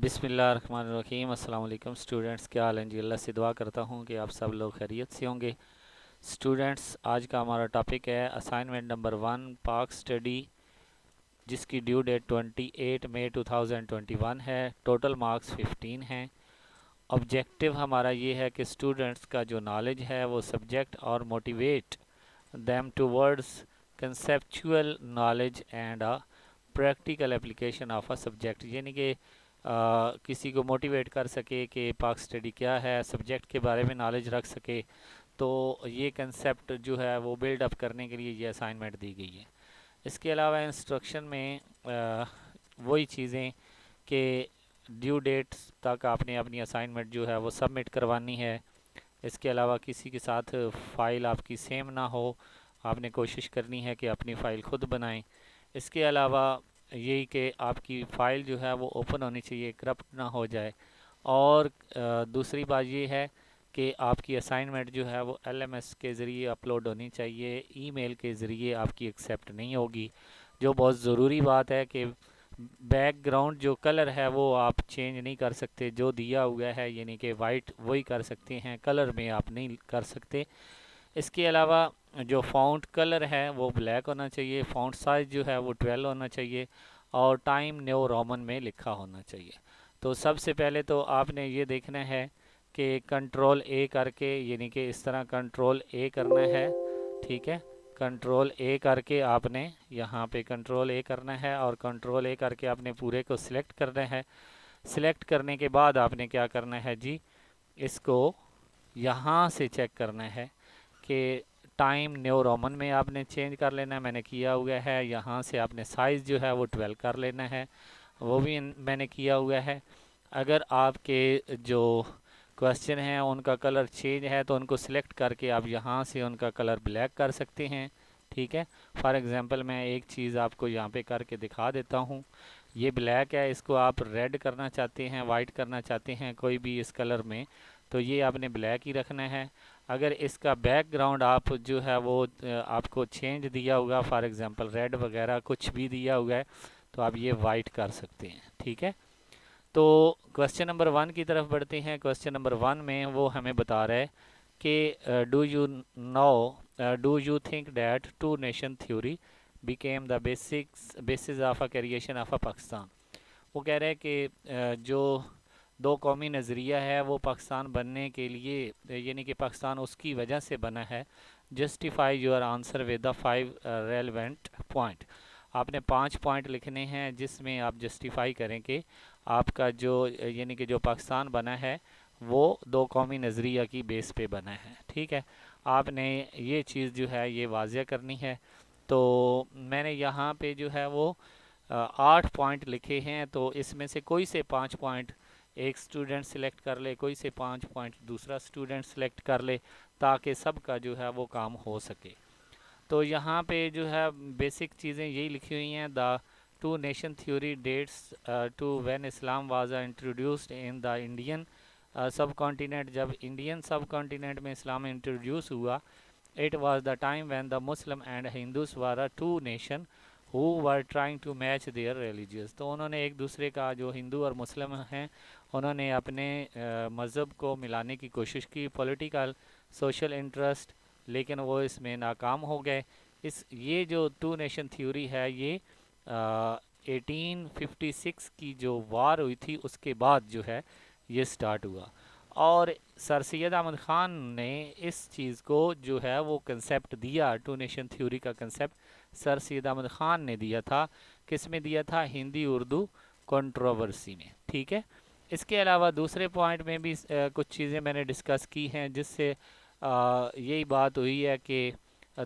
بسم اللہ الرحمن الرحیم۔ السلام علیکم اسٹوڈنٹس، کیا حال ہیں جی؟ اللہ سے دعا کرتا ہوں کہ آپ سب لوگ خیریت سے ہوں گے۔ اسٹوڈنٹس، آج کا ہمارا ٹاپک ہے اسائنمنٹ نمبر 1 پاک اسٹڈی، جس کی ڈیو ڈیٹ 28 مئی 2021 ہے۔ ٹوٹل مارکس 15 ہیں۔ آبجیکٹیو ہمارا یہ ہے کہ اسٹوڈنٹس کا جو نالج ہے وہ سبجیکٹ اور motivate them towards conceptual knowledge and a practical application of a subject، یعنی کہ کسی کو موٹیویٹ کر سکے کہ پاک اسٹڈی کیا ہے، سبجیکٹ کے بارے میں نالج رکھ سکے۔ تو یہ کنسیپٹ جو ہے وہ بلڈ اپ کرنے کے لیے یہ اسائنمنٹ دی گئی ہے۔ اس کے علاوہ انسٹرکشن میں وہی چیزیں کہ ڈیو ڈیٹس تک آپ نے اپنی اسائنمنٹ جو ہے وہ سبمٹ کروانی ہے۔ اس کے علاوہ کسی کے ساتھ فائل آپ کی سیم نہ ہو، آپ نے کوشش کرنی ہے کہ اپنی فائل خود بنائیں۔ اس کے علاوہ یہی کہ آپ کی فائل جو ہے وہ اوپن ہونی چاہیے، کرپٹ نہ ہو جائے۔ اور دوسری بات یہ ہے کہ آپ کی اسائنمنٹ جو ہے وہ LMS کے ذریعے اپلوڈ ہونی چاہیے، ای میل کے ذریعے آپ کی ایکسیپٹ نہیں ہوگی۔ جو بہت ضروری بات ہے کہ بیک گراؤنڈ جو کلر ہے وہ آپ چینج نہیں کر سکتے، جو دیا ہوا ہے یعنی کہ وائٹ وہی کر سکتے ہیں، کلر میں آپ نہیں کر سکتے۔ اس کے علاوہ جو فونٹ کلر ہے وہ بلیک ہونا چاہیے، فونٹ سائز جو ہے وہ 12 ہونا چاہیے، اور ٹائم نیو رومن میں لکھا ہونا چاہیے۔ تو سب سے پہلے تو آپ نے یہ دیکھنا ہے کہ کنٹرول اے کر کے، یعنی کہ اس طرح کنٹرول اے کرنا ہے، ٹھیک ہے۔ کنٹرول اے کر کے آپ نے یہاں پہ کنٹرول اے کرنا ہے، اور کنٹرول اے کر کے آپ نے پورے کو سلیکٹ کرنا ہے۔ سلیکٹ کرنے کے بعد آپ نے کیا کرنا ہے جی، اس کو یہاں سے چیک کرنا ہے کہ ٹائم نیو رومن میں آپ نے چینج کر لینا ہے، میں نے کیا ہوا ہے۔ یہاں سے آپ نے سائز جو ہے وہ 12 کر لینا ہے، وہ بھی میں نے کیا ہوا ہے۔ اگر آپ کے جو کوشچن ہیں ان کا کلر چینج ہے تو ان کو سلیکٹ کر کے آپ یہاں سے ان کا کلر بلیک کر سکتے ہیں، ٹھیک ہے۔ فار ایگزامپل میں ایک چیز آپ کو یہاں پہ کر کے دکھا دیتا ہوں۔ یہ بلیک ہے، اس کو آپ ریڈ کرنا چاہتے ہیں، وائٹ کرنا چاہتے ہیں، کوئی بھی اس کلر میں، تو یہ آپ نے بلیک ہی رکھنا ہے۔ اگر اس کا بیک گراؤنڈ آپ جو ہے وہ آپ کو چینج دیا ہوگا، فار ایگزامپل ریڈ وغیرہ کچھ بھی دیا ہوا ہے، تو آپ یہ وائٹ کر سکتے ہیں، ٹھیک ہے۔ تو کوشچن نمبر 1 کی طرف بڑھتے ہیں۔ کوشچن نمبر 1 میں وہ ہمیں بتا رہا ہے کہ do you think that two nation theory became the basis of a creation of a Pakistan. وہ کہہ رہے ہیں کہ جو دو قومی نظریہ ہے وہ پاکستان بننے کے لیے، یعنی کہ پاکستان اس کی وجہ سے بنا ہے۔ Justify your answer with the 5 relevant point. آپ نے 5 پوائنٹ لکھنے ہیں جس میں آپ جسٹیفائی کریں کہ آپ کا جو یعنی کہ جو پاکستان بنا ہے وہ دو قومی نظریہ کی بیس پہ بنا ہے، ٹھیک ہے۔ آپ نے یہ چیز جو ہے یہ واضح کرنی ہے۔ تو میں نے یہاں پہ جو ہے وہ 8 پوائنٹ لکھے ہیں، تو اس میں سے کوئی سے 5 پوائنٹ ایک اسٹوڈنٹ سلیکٹ کر لے، کوئی سے 5 پوائنٹ دوسرا اسٹوڈنٹ سلیکٹ کر لے، تاکہ سب کا جو ہے وہ کام ہو سکے۔ تو یہاں پہ جو ہے بیسک چیزیں یہی لکھی ہوئی ہیں۔ The two nation theory dates to when Islam was introduced in the Indian subcontinent. جب انڈین سب کانٹیننٹ میں اسلام انٹروڈیوس ہوا، it was the time when the Muslim and Hindus were two nation who were trying to match their religious۔ تو انہوں نے ایک دوسرے کا، جو ہندو اور مسلم ہیں، انہوں نے اپنے مذہب کو ملانے کی کوشش کی، پولیٹیکل سوشل انٹرسٹ، لیکن وہ اس میں ناکام ہو گئے۔ یہ جو ٹو نیشن تھیوری ہے یہ 1856 کی جو وار ہوئی تھی اس کے بعد جو ہے یہ سٹارٹ ہوا، اور سر سید احمد خان نے اس چیز کو جو ہے وہ کنسیپٹ دیا، ٹو نیشن تھیوری کا کنسیپٹ سر سید احمد خان نے دیا تھا۔ کس میں دیا تھا؟ ہندی اردو کنٹروورسی میں، ٹھیک ہے۔ اس کے علاوہ دوسرے پوائنٹ میں بھی کچھ چیزیں میں نے ڈسکس کی ہیں، جس سے یہی بات ہوئی ہے کہ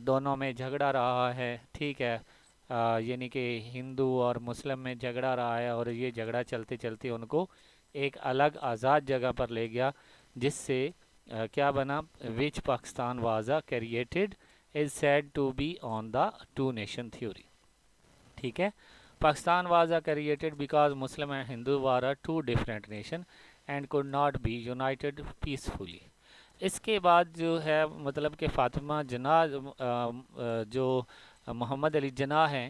دونوں میں جھگڑا رہا ہے، ٹھیک ہے۔ یعنی کہ ہندو اور مسلم میں جھگڑا رہا ہے، اور یہ جھگڑا چلتے چلتے ان کو ایک الگ آزاد جگہ پر لے گیا، جس سے کیا بنا؟ Which Pakistan was created is said to be on the two nation theory، ٹھیک ہے۔ Pakistan was created because Muslim and Hindu were two different nation and could not be united peacefully۔ اس کے بعد جو ہے مطلب کہ فاطمہ جناح جو محمد علی جناح ہیں،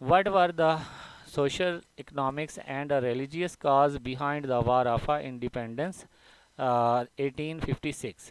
What were the social, economics and religious cause behind the War of Independence 1856?